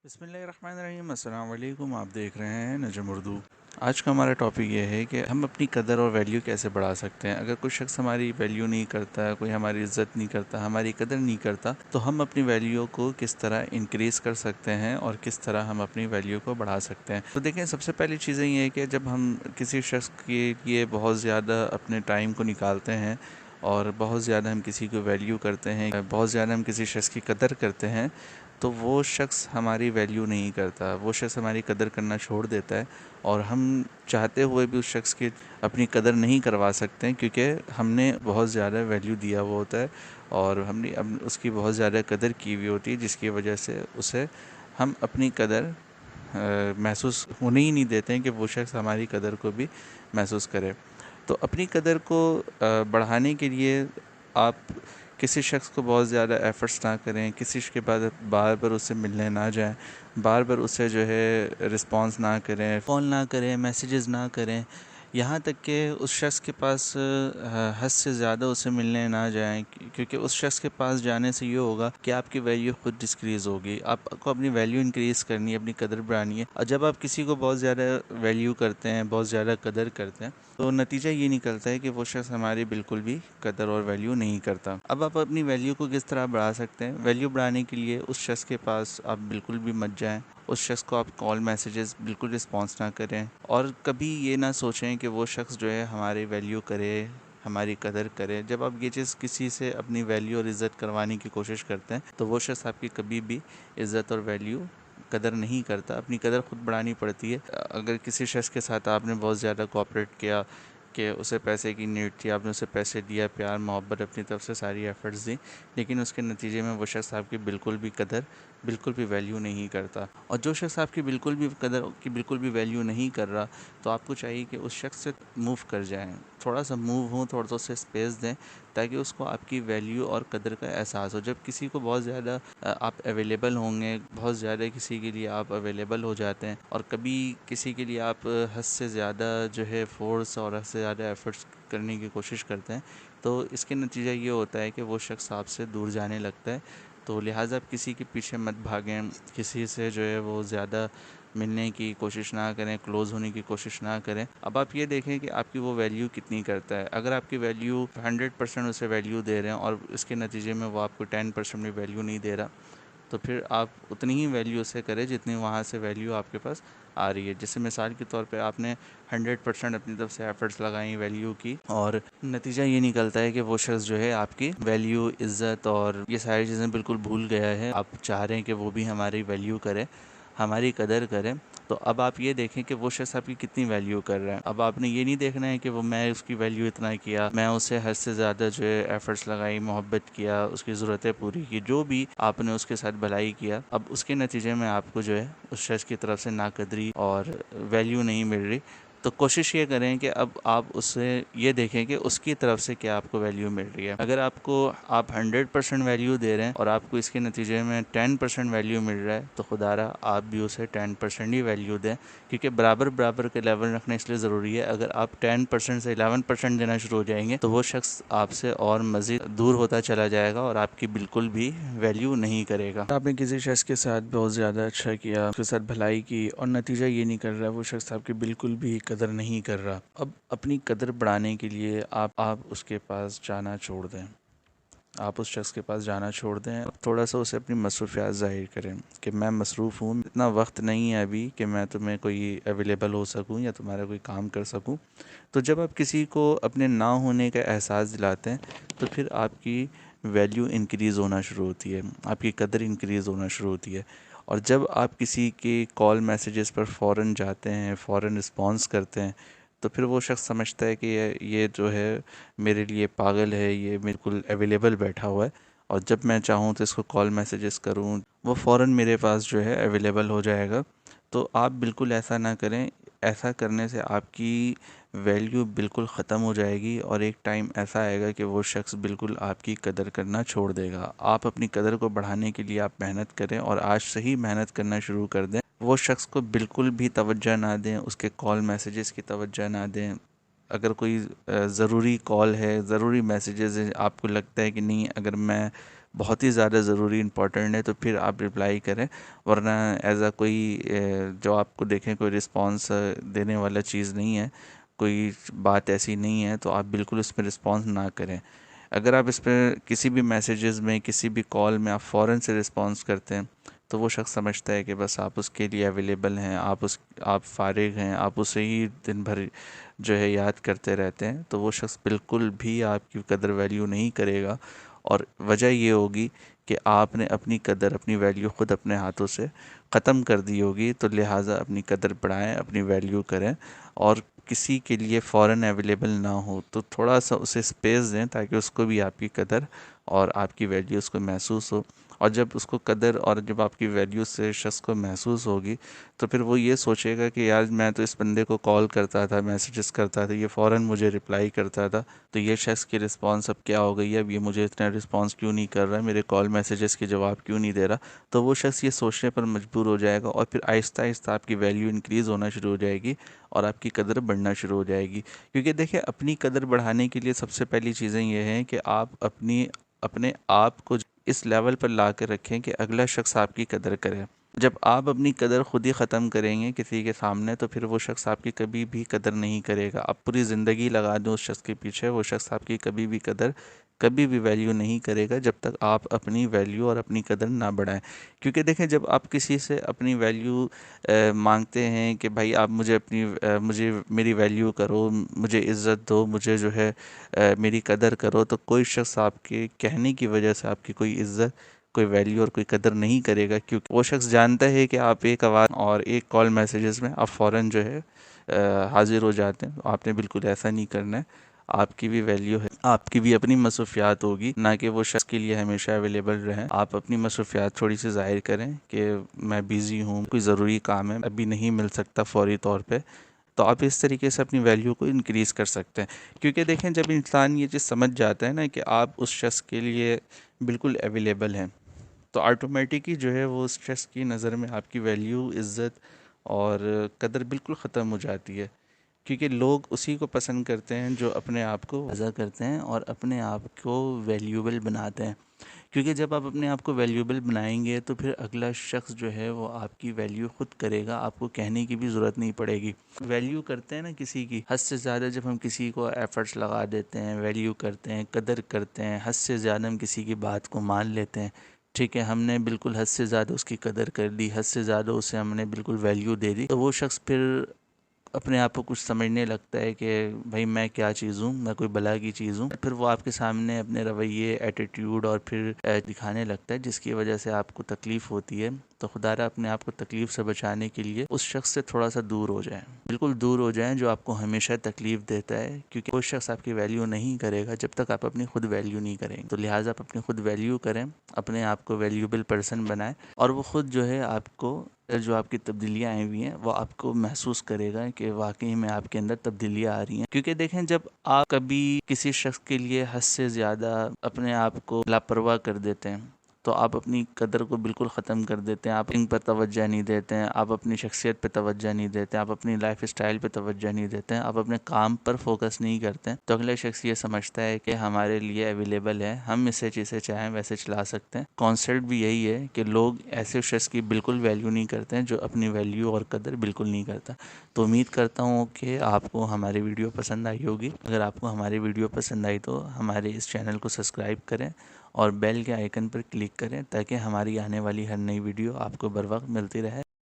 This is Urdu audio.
بسم اللہ الرحمن الرحیم۔ السلام علیکم، آپ دیکھ رہے ہیں نجم اردو۔ آج کا ہمارا ٹاپک یہ ہے کہ ہم اپنی قدر اور ویلیو کیسے بڑھا سکتے ہیں۔ اگر کوئی شخص ہماری ویلیو نہیں کرتا، کوئی ہماری عزت نہیں کرتا، ہماری قدر نہیں کرتا، تو ہم اپنی ویلیو کو کس طرح انکریز کر سکتے ہیں اور کس طرح ہم اپنی ویلیو کو بڑھا سکتے ہیں۔ تو دیکھیں، سب سے پہلی چیزیں یہ ہے کہ جب ہم کسی شخص کے لیے بہت زیادہ اپنے ٹائم کو نکالتے ہیں اور بہت زیادہ ہم کسی کو ویلیو کرتے ہیں، بہت زیادہ ہم کسی شخص کی قدر کرتے ہیں، تو وہ شخص ہماری ویلیو نہیں کرتا، وہ شخص ہماری قدر کرنا چھوڑ دیتا ہے، اور ہم چاہتے ہوئے بھی اس شخص کی اپنی قدر نہیں کروا سکتے ہیں، کیونکہ ہم نے بہت زیادہ ویلیو دیا ہوا ہوتا ہے اور ہم نے اس کی بہت زیادہ قدر کی ہوئی ہوتی ہے، جس کی وجہ سے اسے ہم اپنی قدر محسوس ہونے ہی نہیں دیتے ہیں کہ وہ شخص ہماری قدر کو بھی محسوس کرے۔ تو اپنی قدر کو بڑھانے کے لیے آپ کسی شخص کو بہت زیادہ ایفرٹس نہ کریں، کسی کے بعد بار بار اس سے ملنے نہ جائیں، بار بار اس سے جو ہے رسپانس نہ کریں، کال نہ کریں، میسیجز نہ کریں، یہاں تک کہ اس شخص کے پاس حد سے زیادہ اس سے ملنے نہ جائیں، کیونکہ اس شخص کے پاس جانے سے یہ ہوگا کہ آپ کی ویلیو خود ڈسکریز ہوگی۔ آپ کو اپنی ویلیو انکریز کرنی ہے، اپنی قدر بڑھانی ہے، اور جب آپ کسی کو بہت زیادہ ویلیو کرتے ہیں، بہت زیادہ قدر کرتے ہیں، تو نتیجہ یہ نکلتا ہے کہ وہ شخص ہماری بالکل بھی قدر اور ویلیو نہیں کرتا۔ اب آپ اپنی ویلیو کو کس طرح بڑھا سکتے ہیں؟ ویلیو بڑھانے کے لیے اس شخص کے پاس آپ بالکل بھی مت جائیں، اس شخص کو آپ کال میسیجز بالکل رسپانس نہ کریں، اور کبھی یہ نہ سوچیں کہ وہ شخص جو ہے ہماری ویلیو کرے، ہماری قدر کرے۔ جب آپ یہ چیز کسی سے اپنی ویلیو اور عزت کروانے کی کوشش کرتے ہیں، تو وہ شخص آپ کی کبھی بھی عزت اور ویلیو قدر نہیں کرتا۔ اپنی قدر خود بڑھانی پڑتی ہے۔ اگر کسی شخص کے ساتھ آپ نے بہت زیادہ کوآپریٹ کیا، کہ اسے پیسے کی نیڈ تھی، آپ نے اسے پیسے دیا، پیار محبت اپنی طرف سے ساری ایفرٹس دی، لیکن اس کے نتیجے میں وہ شخص آپ کی بالکل بھی قدر، بالکل بھی ویلیو نہیں کرتا، اور جو شخص آپ کی بالکل بھی قدر کی بالکل بھی ویلیو نہیں کر رہا، تو آپ کو چاہیے کہ اس شخص سے موو کر جائیں، تھوڑا سا موو ہوں، تھوڑا سا اسے اسپیس دیں، تاکہ اس کو آپ کی ویلیو اور قدر کا احساس ہو۔ جب کسی کو بہت زیادہ آپ اویلیبل ہوں گے، بہت زیادہ کسی کے لیے آپ اویلیبل ہو جاتے ہیں، اور کبھی کسی کے لیے آپ حد سے زیادہ جو ہے فورس اور حد سے زیادہ ایفرٹس کرنے کی کوشش کرتے ہیں، تو اس کے نتیجہ یہ ہوتا ہے کہ وہ شخص آپ سے دور جانے لگتا ہے۔ تو لہٰذا آپ کسی کے پیچھے مت بھاگیں، کسی سے جو ہے وہ زیادہ ملنے کی کوشش نہ کریں، کلوز ہونے کی کوشش نہ کریں۔ اب آپ یہ دیکھیں کہ آپ کی وہ ویلیو کتنی کرتا ہے۔ اگر آپ کی ویلیو 100% اسے ویلیو دے رہے ہیں، اور اس کے نتیجے میں وہ آپ کو 10% بھی ویلیو نہیں دے رہا، تو پھر آپ اتنی ہی ویلیو سے کریں جتنی وہاں سے ویلیو آپ کے پاس آ رہی ہے۔ جیسے مثال کے طور پہ آپ نے 100% اپنی طرف سے ایفرٹس لگائیں ویلیو کی، اور نتیجہ یہ نکلتا ہے کہ وہ شخص جو ہے آپ کی ویلیو، عزت اور یہ ساری چیزیں بالکل بھول گیا ہے۔ آپ چاہ رہے ہیں کہ وہ بھی ہماری ویلیو کرے، ہماری قدر کرے، تو اب آپ یہ دیکھیں کہ وہ شخص آپ کی کتنی ویلیو کر رہا ہے۔ اب آپ نے یہ نہیں دیکھنا ہے کہ وہ میں اس کی ویلیو اتنا کیا، میں اسے حد سے زیادہ جو ہے ایفرٹس لگائی، محبت کیا، اس کی ضرورتیں پوری کی، جو بھی آپ نے اس کے ساتھ بھلائی کیا، اب اس کے نتیجے میں آپ کو جو ہے اس شخص کی طرف سے ناقدری اور ویلیو نہیں مل رہی۔ تو کوشش یہ کریں کہ اب آپ اس سے یہ دیکھیں کہ اس کی طرف سے کیا آپ کو ویلیو مل رہی ہے۔ اگر آپ 100% ویلیو دے رہے ہیں اور آپ کو اس کے نتیجے میں 10% ویلیو مل رہا ہے، تو خدا رہا آپ بھی اسے 10% ہی ویلیو دیں، کیونکہ برابر برابر کے لیول رکھنا اس لیے ضروری ہے۔ اگر آپ 10% سے 11% دینا شروع ہو جائیں گے، تو وہ شخص آپ سے اور مزید دور ہوتا چلا جائے گا اور آپ کی بالکل بھی ویلیو نہیں کرے گا۔ آپ نے کسی شخص کے ساتھ بہت زیادہ اچھا کیا، اس کے ساتھ بھلائی کی، اور نتیجہ یہ نہیں کر رہا، وہ شخص آپ کی بالکل بھی قدر نہیں کر رہا، اب اپنی قدر بڑھانے کے لیے آپ اس کے پاس جانا چھوڑ دیں، آپ اس شخص کے پاس جانا چھوڑ دیں، تھوڑا سا اسے اپنی مصروفیات ظاہر کریں کہ میں مصروف ہوں، اتنا وقت نہیں ہے ابھی کہ میں تمہیں کوئی اویلیبل ہو سکوں یا تمہارا کوئی کام کر سکوں۔ تو جب آپ کسی کو اپنے نہ ہونے کا احساس دلاتے ہیں، تو پھر آپ کی ویلیو انکریز ہونا شروع ہوتی ہے، آپ کی قدر انکریز ہونا شروع ہوتی ہے، اور جب آپ کسی کے کال میسیجز پر فوراً جاتے ہیں، فوراً رسپانس کرتے ہیں، تو پھر وہ شخص سمجھتا ہے کہ یہ جو ہے میرے لیے پاگل ہے، یہ بالکل اویلیبل بیٹھا ہوا ہے، اور جب میں چاہوں تو اس کو کال میسیجز کروں، وہ فوراً میرے پاس جو ہے اویلیبل ہو جائے گا۔ تو آپ بالکل ایسا نہ کریں، ایسا کرنے سے آپ کی ویلیو بالکل ختم ہو جائے گی، اور ایک ٹائم ایسا آئے گا کہ وہ شخص بالکل آپ کی قدر کرنا چھوڑ دے گا۔ آپ اپنی قدر کو بڑھانے کے لیے آپ محنت کریں، اور آج سے ہی محنت کرنا شروع کر دیں۔ وہ شخص کو بالکل بھی توجہ نہ دیں، اس کے کال میسیجز کی توجہ نہ دیں۔ اگر کوئی ضروری کال ہے، ضروری میسیجز ہے، آپ کو لگتا ہے کہ نہیں، اگر میں بہت ہی زیادہ ضروری امپورٹنٹ ہے تو پھر آپ رپلائی کریں، ورنہ ایز اے کوئی جو آپ کو دیکھیں کوئی رسپانس دینے والا چیز نہیں ہے، کوئی بات ایسی نہیں ہے، تو آپ بالکل اس پہ رسپانس نہ کریں۔ اگر آپ اس پہ کسی بھی میسیجز میں، کسی بھی کال میں آپ فوراً سے رسپانس کرتے ہیں تو وہ شخص سمجھتا ہے کہ بس آپ اس کے لیے اویلیبل ہیں، آپ فارغ ہیں، آپ اسے ہی دن بھر جو ہے یاد کرتے رہتے ہیں، تو وہ شخص بالکل بھی آپ کی قدر ویلیو نہیں کرے گا، اور وجہ یہ ہوگی کہ آپ نے اپنی قدر، اپنی ویلیو خود اپنے ہاتھوں سے ختم کر دی ہوگی۔ تو لہٰذا اپنی قدر بڑھائیں، اپنی ویلیو کریں، اور کسی کے لیے فوراً اویلیبل نہ ہو تو تھوڑا سا اسے اسپیس دیں تاکہ اس کو بھی آپ کی قدر اور آپ کی ویلیو اس کو محسوس ہو۔ اور جب اس کو قدر اور جب آپ کی ویلیو سے شخص کو محسوس ہوگی تو پھر وہ یہ سوچے گا کہ یار میں تو اس بندے کو کال کرتا تھا، میسیجز کرتا تھا، یہ فوراً مجھے رپلائی کرتا تھا، تو یہ شخص کی رسپانس اب کیا ہو گئی ہے، اب یہ مجھے اتنا رسپانس کیوں نہیں کر رہا ہے، میرے کال میسیجز کے جواب کیوں نہیں دے رہا۔ تو وہ شخص یہ سوچنے پر مجبور ہو جائے گا، اور پھر آہستہ آہستہ آپ کی ویلیو انکریز ہونا شروع ہو جائے گی اور آپ کی قدر بڑھنا شروع ہو جائے گی۔ کیونکہ دیکھیں، اپنی قدر بڑھانے کے لیے سب سے پہلی چیزیں یہ ہیں کہ آپ اپنے آپ کو اس لیول پر لا کر رکھیں کہ اگلا شخص آپ کی قدر کرے۔ جب آپ اپنی قدر خود ہی ختم کریں گے کسی کے سامنے تو پھر وہ شخص آپ کی کبھی بھی قدر نہیں کرے گا۔ آپ پوری زندگی لگا دیں اس شخص کے پیچھے، وہ شخص آپ کی کبھی بھی قدر، کبھی بھی ویلیو نہیں کرے گا جب تک آپ اپنی ویلیو اور اپنی قدر نہ بڑھائیں۔ کیونکہ دیکھیں، جب آپ کسی سے اپنی ویلیو مانگتے ہیں کہ بھائی آپ مجھے میری ویلیو کرو، مجھے عزت دو، مجھے جو ہے میری قدر کرو، تو کوئی شخص آپ کے کہنے کی وجہ سے آپ کی کوئی عزت، کوئی ویلیو اور کوئی قدر نہیں کرے گا، کیونکہ وہ شخص جانتا ہے کہ آپ ایک آواز اور ایک کال میسیجز میں آپ فوراً جو ہے حاضر ہو جاتے ہیں۔ آپ نے بالکل ایسا نہیں کرنا ہے۔ آپ کی بھی ویلیو ہے، آپ کی بھی اپنی مصروفیات ہوگی، نہ کہ وہ شخص کے لیے ہمیشہ اویلیبل رہیں۔ آپ اپنی مصروفیات تھوڑی سی ظاہر کریں کہ میں بیزی ہوں، کوئی ضروری کام ہے، ابھی نہیں مل سکتا فوری طور پہ، تو آپ اس طریقے سے اپنی ویلیو کو انکریز کر سکتے ہیں۔ کیونکہ دیکھیں، جب انسان یہ چیز سمجھ جاتا ہے نا کہ آپ اس شخص کے لیے بالکل اویلیبل ہیں، تو آٹومیٹکلی جو ہے وہ اس شخص کی نظر میں آپ کی ویلیو، عزت اور قدر بالکل ختم ہو جاتی ہے۔ کیونکہ لوگ اسی کو پسند کرتے ہیں جو اپنے آپ کو واضح کرتے ہیں اور اپنے آپ کو ویلیوبل بناتے ہیں۔ کیونکہ جب آپ اپنے آپ کو ویلیوبل بنائیں گے تو پھر اگلا شخص جو ہے وہ آپ کی ویلیو خود کرے گا، آپ کو کہنے کی بھی ضرورت نہیں پڑے گی۔ ویلیو کرتے ہیں نا کسی کی، حد سے زیادہ جب ہم کسی کو ایفرٹس لگا دیتے ہیں، ویلیو کرتے ہیں، قدر کرتے ہیں، حد سے زیادہ ہم کسی کی بات کو مان لیتے ہیں، ٹھیک ہے، ہم نے بالکل حد سے زیادہ اس کی قدر کر دی، حد سے زیادہ اسے ہم نے بالکل ویلیو دے دی، تو وہ شخص پھر اپنے آپ کو کچھ سمجھنے لگتا ہے کہ بھائی میں کیا چیز ہوں، میں کوئی بلا کی چیز ہوں۔ پھر وہ آپ کے سامنے اپنے رویے، ایٹیٹیوڈ اور پھر دکھانے لگتا ہے، جس کی وجہ سے آپ کو تکلیف ہوتی ہے۔ تو خدا را اپنے آپ کو تکلیف سے بچانے کے لیے اس شخص سے تھوڑا سا دور ہو جائیں، بالکل دور ہو جائیں جو آپ کو ہمیشہ تکلیف دیتا ہے، کیونکہ وہ شخص آپ کی ویلیو نہیں کرے گا جب تک آپ اپنی خود ویلیو نہیں کریں گے۔ تو لہٰذا آپ اپنی خود ویلیو کریں، اپنے آپ کو ویلیوبل پرسن بنائیں، اور وہ خود جو ہے آپ کو، جو آپ کی تبدیلیاں آئی ہوئی ہیں وہ آپ کو محسوس کرے گا کہ واقعی میں آپ کے اندر تبدیلیاں آ رہی ہیں۔ کیونکہ دیکھیں، جب آپ کبھی کسی شخص کے لیے حد سے زیادہ اپنے آپ کو لاپرواہ کر دیتے ہیں تو آپ اپنی قدر کو بالکل ختم کر دیتے ہیں، آپ ان پر توجہ نہیں دیتے ہیں، آپ اپنی شخصیت پہ توجہ نہیں دیتے ہیں، آپ اپنی لائف اسٹائل پہ توجہ نہیں دیتے ہیں، آپ اپنے کام پر فوکس نہیں کرتے ہیں، تو اگلا شخص یہ سمجھتا ہے کہ ہمارے لیے اویلیبل ہے، ہم اسے جسے چاہیں ویسے چلا سکتے ہیں۔ کانسیپٹ بھی یہی ہے کہ لوگ ایسے شخص کی بالکل ویلیو نہیں کرتے ہیں جو اپنی ویلیو اور قدر بالکل نہیں کرتا۔ تو امید کرتا ہوں کہ آپ کو ہماری ویڈیو پسند آئی ہوگی۔ اگر آپ کو ہماری ویڈیو پسند آئی تو ہمارے اس چینل کو سبسکرائب کریں اور بیل کے آئیکن پر کلک کریں تاکہ ہماری آنے والی ہر نئی ویڈیو آپ کو بر وقت ملتی رہے۔